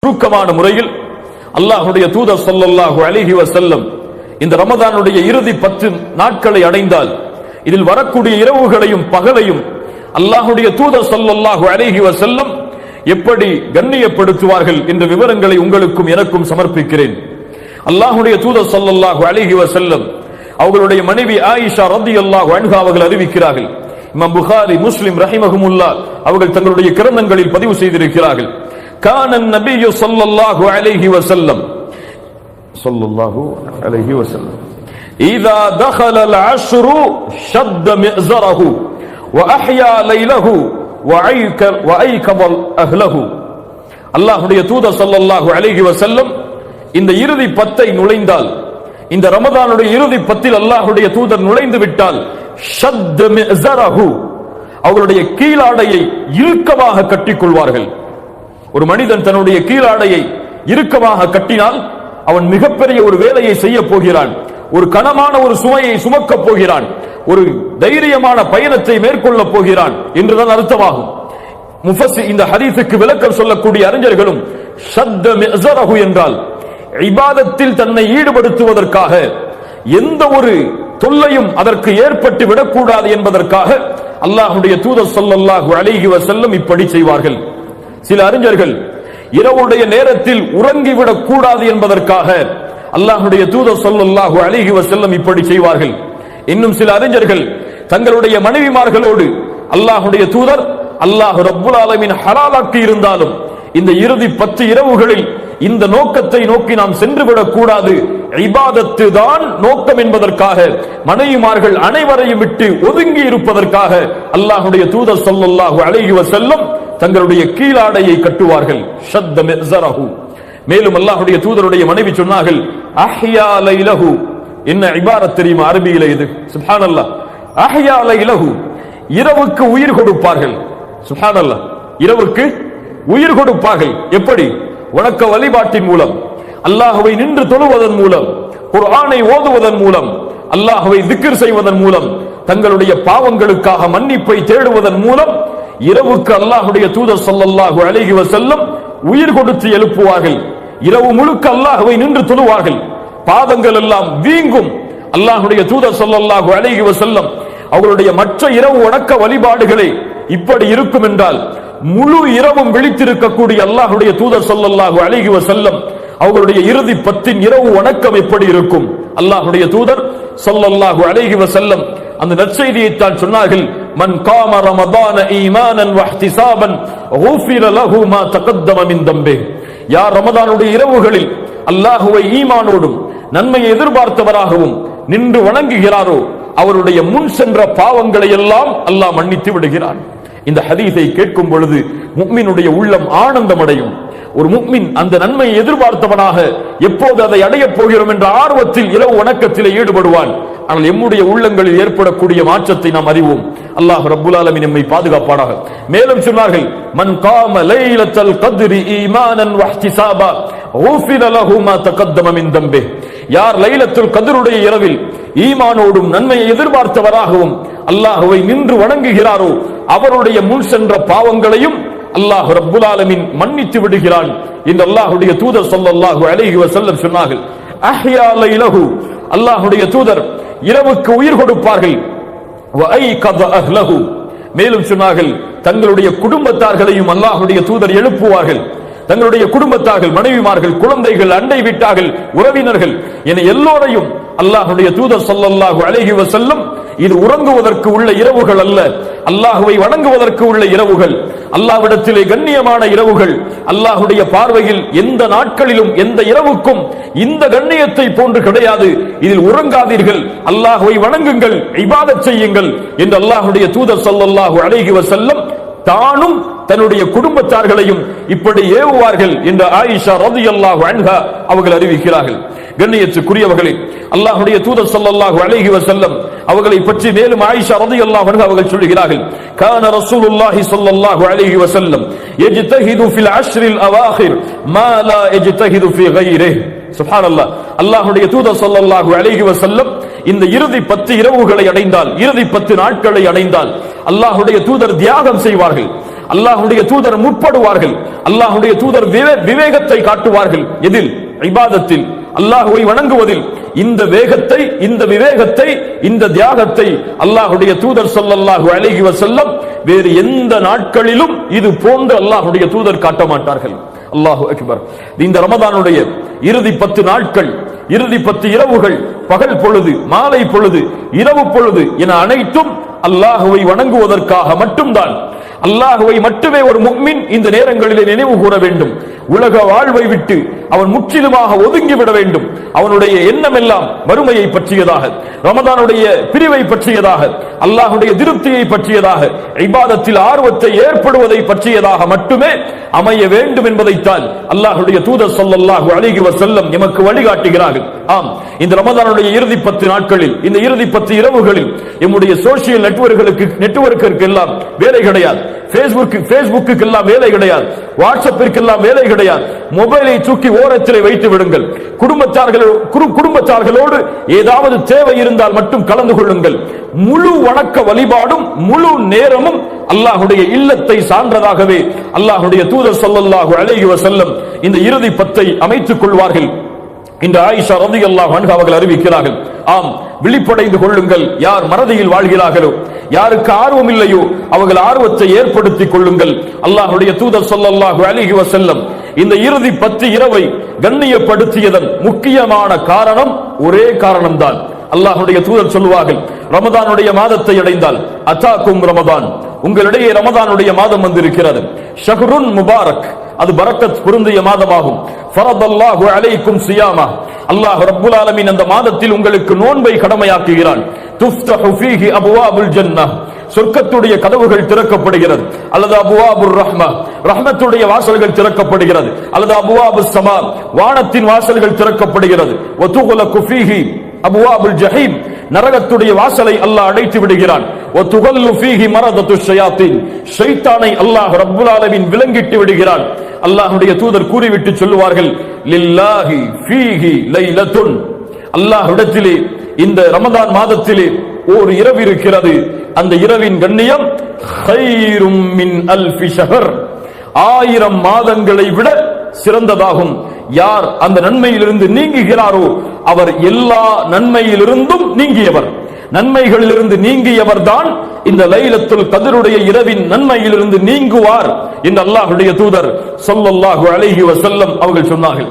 சுருக்கமான முறையில் அல்லாஹ்வுடைய தூதர் ஸல்லல்லாஹு அலைஹி வஸல்லம் இந்த ரமதானுடைய இறுதி 10 நாட்களை அடைந்தால் இதில் வரக்கூடிய இரவுகளையும் பகலையும் அல்லாஹ்வுடைய தூதர் ஸல்லல்லாஹு அலைஹி வஸல்லம் எப்படி கண்ணியப்படுத்துவார்கள் என்ற விவரங்களை உங்களுக்கும் எனக்கும் சமர்ப்பிக்கிறேன். அல்லாஹ்வுடைய தூதர் ஸல்லல்லாஹு அலைஹி வஸல்லம் அவர்களுடைய மனைவி ஆயிஷா ரலியல்லாஹு அன்ஹா அவர்கள் அறிவிக்கிறார்கள். இமாம் புகாரி, முஸ்லிம் ரஹிமஹுமுல்லாஹ் அவர்கள் தங்களுடைய கிரந்தங்களில் பதிவு செய்திருக்கிறார்கள். كان النبي صلى الله عليه وسلم إذا دخل العشر شد مئزره وأحيا ليله وأيقظ أهله. அல்லாஹ்வுடைய தூதர் ஸல்லல்லாஹு அலைஹி வஸல்லம் இந்த இறுதி 10ஐ நுழைந்தால், இந்த ரமதானுடைய இறுதி 10இல் அல்லாஹ்வுடைய தூதர் நுழைந்து விட்டால் ஷத் மிஸரஹு அவர்களுடைய கீழாடையை இறுக்கமாக கட்டிக்கொள்வார்கள். ஒரு மனிதன் தன்னுடைய கீழாடையை இறுக்கமாக கட்டினால் அவன் மிகப்பெரிய ஒரு வேலையை செய்ய போகிறான், ஒரு கனமான ஒரு சுமையை சுமக்கப் போகிறான், ஒரு தைரியமான பயணத்தை மேற்கொள்ள போகிறான் என்றுதான் அர்த்தமாகும். இந்த ஹதீஸுக்கு விளக்கம் சொல்லக்கூடிய அறிஞர்களும் ஷத்த மிஸரஹு என்றால் இபாதத்தில் தன்னை ஈடுபடுத்துவதற்காக எந்த ஒரு தொல்லையும் அதற்கு ஏற்பட்டு விடக்கூடாது என்பதற்காக அல்லாஹ்வுடைய தூதர் ஸல்லல்லாஹு அலைஹி வஸல்லம் இப்படி செய்வார்கள். சில அறிஞர்கள் இரவுடைய நேரத்தில் உறங்கிவிடக் கூடாது என்பதற்காக அல்லாஹ்வுடைய தூதர் ஸல்லல்லாஹு அலைஹி வஸல்லம் இப்படி செய்வார்கள். இன்னும் சில அறிஞர்கள் தங்களுடைய மனைவிமார்களோடு அல்லாஹ்வுடைய தூதர் அல்லாஹ் ரப்புல் ஆலமீன் ஹலாலாக்கி இருந்தாலும் இந்த இறுதி 10 இரவுகளில் இந்த நோக்கத்தை நோக்கி நாம் சென்று விடக் கூடாது, இபாதத்து தான் நோக்கம் என்பதற்காக மனைவிமார்கள் அனைவரையும் விட்டு ஒதுங்கி இருப்பதற்காக அல்லாஹ்வுடைய தூதர் ஸல்லல்லாஹு அலைஹி வஸல்லம் தங்களுடைய கீழாடையை கட்டுவார்கள். ஷத்த மிஸரஹு. மேலும் அல்லாஹ்வுடைய தூதருடைய மனைவி சொன்னார்கள் அஹ்யா லைலஹு. என்ன இபாரத் தெரியுமா அரபியில இது? சுப்ஹானல்லாஹ். அஹ்யா லைலஹு, இரவுக்கு உயிர் கொடுப்பார்கள். சுப்ஹானல்லாஹ், இரவுக்கு உயிர் கொடுப்பார்கள். எப்படி? வணக்க வழிபாட்டின் மூலம், அல்லாஹ்வை நின்று தொழுவதன் மூலம், குர்ஆனை ஓதுவதன் மூலம், அல்லாஹ்வை திக்ர் செய்வதன் மூலம், தங்களுடைய பாவங்களுக்காக மன்னிப்பை தேடுவதன் மூலம் இரவுக்கு அல்லாஹ்வுடைய தூதர் ஸல்லல்லாஹு அலைஹி வஸல்லம் உயிர் கொடுத்து எழுப்புவார்கள். இரவு முழுக்க அல்லாஹ்வை நின்று தொழுவார்கள், பாதங்கள் எல்லாம் வீங்கும். அல்லாஹ்வுடைய தூதர் ஸல்லல்லாஹு அலைஹி வஸல்லம் அவர்களுடைய மற்ற இரவு வணக்க வழிபாடுகளை இப்படி இருக்கும் என்றால் முழு இரவும் விழித்திருக்கக்கூடிய அல்லாஹ்வுடைய தூதர் ஸல்லல்லாஹு அலைஹி வஸல்லம் அவர்களுடைய இறுதி 10 இரவு வணக்கம் எப்படி இருக்கும்? அல்லாஹ்வுடைய தூதர் ஸல்லல்லாஹு அலைஹி வஸல்லம் அந்த நற்செய்தியை தான் சொன்னார்கள். மன் காம ரமதான ஈமானன் வஹ்திசாபன் குஃபிர லஹு மா தகத்தம மின் தம்பி. யார் ரமதானுடைய இரவுகளில் அல்லாஹ்வை ஈமானோடும் நன்மையை எதிர்பார்த்தவராகவும் நின்று வணங்குகிறாரோ அவருடைய முன் சென்ற பாவங்களை எல்லாம் அல்லாஹ் மன்னித்து விடுகிறான். இந்த ஹதீஸை கேட்கும் பொழுது முஃமினுடைய உள்ளம் ஆனந்தம் அடையும். ஒரு முஃமின் அந்த நன்மையை எதிர்பார்த்தவனாக எப்போது அதை அடையப் போகிறோம் என்ற ஆர்வத்தில் இரவு வணக்கத்திலே ஈடுபடுவான். ஆனால் எம்முடைய உள்ளங்களில் ஏற்படக்கூடிய மாற்றத்தை நாம் அறிவோம். அல்லாஹ் ரப்புல் ஆலமீன் நம்மை பாதுகாப்பானாக. மேலும் சொன்னார்கள் மன் காம லைலத்தல் கத்ரி ஈமானன் வஹ்திசாபா குஃபிர லஹு மா தகத்தம மின் தம்பி. யார் லைலத்துல் கத்ருடைய இரவில் ஈமானோடும் நன்மையை எதிர்பார்த்தவராகவும் அல்லாஹ்வை நின்று வணங்குகிறாரோ அவருடைய முன் சென்ற பாவங்களையும் அல்லாஹ் ரப்புல் ஆலமீன் மன்னித்து விடுகிறான் என்று அல்லாஹ்வுடைய தூதர் ஸல்லல்லாஹு அலைஹி வஸல்லம் சொன்னார்கள். அஹ்யா லைலஹு, அல்லாஹ்வுடைய தூதர் இரவுக்கு உயிர் கொடுப்பார்கள். வஅய்கத அஹ்லஹு, மேலும் சொன்னார்கள் தங்களுடைய குடும்பத்தார்களையும் அல்லாஹ்வுடைய தூதர் எழுப்புவார்கள். தங்களுடைய குடும்பத்தார்கள், மனைவிமார்கள், குழந்தைகள், அண்டை வீட்டார்கள், உறவினர்கள் என எல்லோரையும் அல்லாஹ்வுடைய தூதர் ஸல்லல்லாஹு அலைஹி வஸல்லம் இது உறங்குவதற்கு உள்ள இரவுகள் அல்ல, அல்லாஹ்வை வணங்குவதற்கு உள்ள இரவுகள், அல்லாஹ்விடத்திலே கண்ணியமான இரவுகள். அல்லாஹ்வுடைய பார்வையில் எந்த நாட்களிலும் எந்த இரவுக்கும் இந்த கண்ணியத்தை போன்று கிடையாது. இதில் உறங்காதீர்கள், அல்லாஹ்வை வணங்குங்கள், இபாதத் செய்யுங்கள் என்று அல்லாஹ்வுடைய தூதர் ஸல்லல்லாஹு அலைஹி வஸல்லம் தானும் தன்னுடைய குடும்பத்தார்களையும் இப்படி ஏவுவார்கள் என்று ஆயிஷா ரலியல்லாஹு அன்ஹா அவர்கள் அறிவிக்கிறார்கள். கண்ணியத்துக்குரியவர்களே, அல்லாஹ்வுடைய தூதர் ஸல்லல்லாஹு அலைஹி வஸல்லம் அவர்களை பற்றி மேலும் ஆயிஷா ரலியல்லாஹு அன்ஹா அவர்கள் சொல்கிறார்கள் கான ரசூலுல்லாஹி ஸல்லல்லாஹு அலைஹி வஸல்லம் யஜ்தஹிது ஃபில் அஷ்ரில் அவாஹிர் மா லா யஜ்தஹிது ஃபீ கைரிஹி. சுப்ஹானல்லாஹ். அல்லாஹ்வுடைய தூதர் ஸல்லல்லாஹு அலைஹி வஸல்லம் இந்த இறுதி 10 இரவுகளை அடைந்தால், இறுதி 10 நாட்களை அடைந்தால் அல்லாஹ்வுடைய தூதர் தியாகம் செய்வார்கள். அல்லாஹ்வுடைய தூதர் முற்படுவார்கள். அல்லாஹ்வுடைய தூதர் விவேகத்தை காட்டுவார்கள். எதில்? இபாதத்தில், அல்லாஹ்வை வணங்குவதில். இந்த வேகத்தை, இந்த விவேகத்தை, இந்த தியாகத்தை அல்லாஹ்வுடைய தூதர் ஸல்லல்லாஹு அலைஹி வஸல்லம் வேறு எந்த நாட்களிலும் இது போன்று அல்லாஹ்வுடைய தூதர் காட்ட மாட்டார்கள். அல்லாஹு அக்பர். இந்த ரமதானுடைய இறுதி 10 நாட்கள், இறுதி 10 இரவுகள், பகல் பொழுது, மாலை பொழுது, இரவு பொழுது என அனைத்தும் அல்லாஹுவை வணங்குவதற்காக மட்டும்தான். அல்லாஹுவை மட்டுமே ஒரு முஃமின் இந்த நேரங்களிலே நினைவு கூற வேண்டும். உலக வாழ்வை விட்டு அவன் முற்றிலுமாக ஒதுங்கிவிட வேண்டும். அவனுடைய எண்ணம் எல்லாம் மறுமையை பற்றியதாக, ரமதானுடைய பிரிவை பற்றியதாக, அல்லாஹுடைய திருப்தியை பற்றியதாக, இபாதத்தில் ஆர்வத்தை ஏற்படுவதை பற்றியதாக மட்டுமே அமைய வேண்டும் என்பதைத்தான் அல்லாஹுடைய தூதர் ஸல்லல்லாஹு அலைஹி வஸல்லம் எமக்கு வழிகாட்டுகிறார்கள். ஆம், இந்த ரமதானுடைய இறுதி 10 நாட்களில், இந்த இறுதி 10 இரவுகளில் நம்முடைய சோசியல் நெட்வொர்க்கிற்கு எல்லாம் வேலை கிடையாது. பேஸ்புக்கு எல்லாம் வேலை கிடையாது. வாட்ஸ்அப்பிற்கு எல்லாம் வேலை கிடையாது. மொபைலை தூக்கி ஓரத்திலே வைத்து விடுங்கள். குடும்பத்தார்களோடு ஏதாவது தேவை இருந்தால் மட்டும் கலந்து கொள்ளுங்கள். முழு வணக்க வழிபாடும் முழு நேரமும் அல்லாஹ்வுடைய இல்லத்தை சார்ந்ததாகவே அல்லாஹ்வுடைய தூதர் ஸல்லல்லாஹு அலைஹி வஸல்லம் இந்த இறுதி 10ஐ அமைத்துக் கொள்வார்கள். இந்த ஆயிஷா ரலியல்லாஹு அன்ஹா அவர்கள் அறிவிக்கிறார்கள், ஆம், விழிப்படைந்து கொள்ளுங்கள். யார் மறதியில் வாழ்கிறார்களோ, யாருக்கு ஆர்வம் இல்லையோ அவர்கள் ஆர்வத்தை ஏற்படுத்திக் கொள்ளுங்கள். அல்லாஹ்வுடைய தூதர் ஸல்லல்லாஹு அலைஹி வஸல்லம் இந்த இறுதி 10 இரவை கண்ணியப்படுத்தியதன் முக்கியமான காரணம் ஒரே காரணம்தான். அல்லாஹ்வுடைய தூதர் சொல்வார்கள், ரமதானுடைய மாதத்தை அடைந்தால் அதாக்கும் ரமதான், உங்களிடையே ரமதானுடைய மாதம் வந்திருக்கிறது. ஷஹ்ருன் முபாரக், அது பரக்கத் பொருந்திய மாதமாகும். ஃபரதல்லாஹு அலைக்கும் சியாமா, அல்லாஹ் ரப்புல் ஆலமீன் அந்த மாதத்தில் உங்களுக்கு நோன்பை கடமையாக்குகிறான். துஃப்தஹு ஃபீஹி அப்வாபுல் ஜன்னah, சொர்க்கத்துடைய கதவுகள் திறக்கப்படுகிறது. அல்லது அபுவாபுர் ரஹ்மா, ரஹ்மத்துடைய வாசல்கள் திறக்கப்படுகிறது. அல்லது அபுவாபுஸ் ஸமா, வானத்தின் வாசல்கள் திறக்கப்படுகிறது. வ துக்லகு ஃபீஹி அபுவாபுல் ஜஹீம், நரகத்துடைய வாசலை அல்லாஹ் அடைத்து விடுகிறான். வ துகல்லு ஃபீஹி மரதத்துஷ் ஷயாத்தீன், ஷைத்தானை அல்லாஹ் ரப்புல் ஆலமீன் விலங்கிட்டு விடுகிறான். அல்லாஹ்வுடைய தூதர் கூறிவிட்டு சொல்லுவார்கள், லில்லாஹி ஃபீஹி லைலத்துன், அல்லாஹ்விடத்திலே இந்த ரமதான் மாதத்திலே ஒரு இரவு இருக்கிறது. அந்த இரவின் கண்ணியம் கைரும் மின் அல்ஃபி ஷஹர், 1000 மாதங்களை விட சிறந்ததாகும். யார் அந்த நன்மையிலிருந்து நீங்குகிறாரோ அவர் எல்லா நன்மையிலிருந்தும் நீங்கியவர். நன்மைகளிலிருந்து நீங்கியவர் தான் இந்த லைலத்துல் கத்ருடைய இரவின் நன்மையிலிருந்து நீங்குவார் என்று அல்லாஹ்வுடைய தூதர் ஸல்லல்லாஹு அலைஹி வஸல்லம் அவர்கள் சொன்னார்கள்.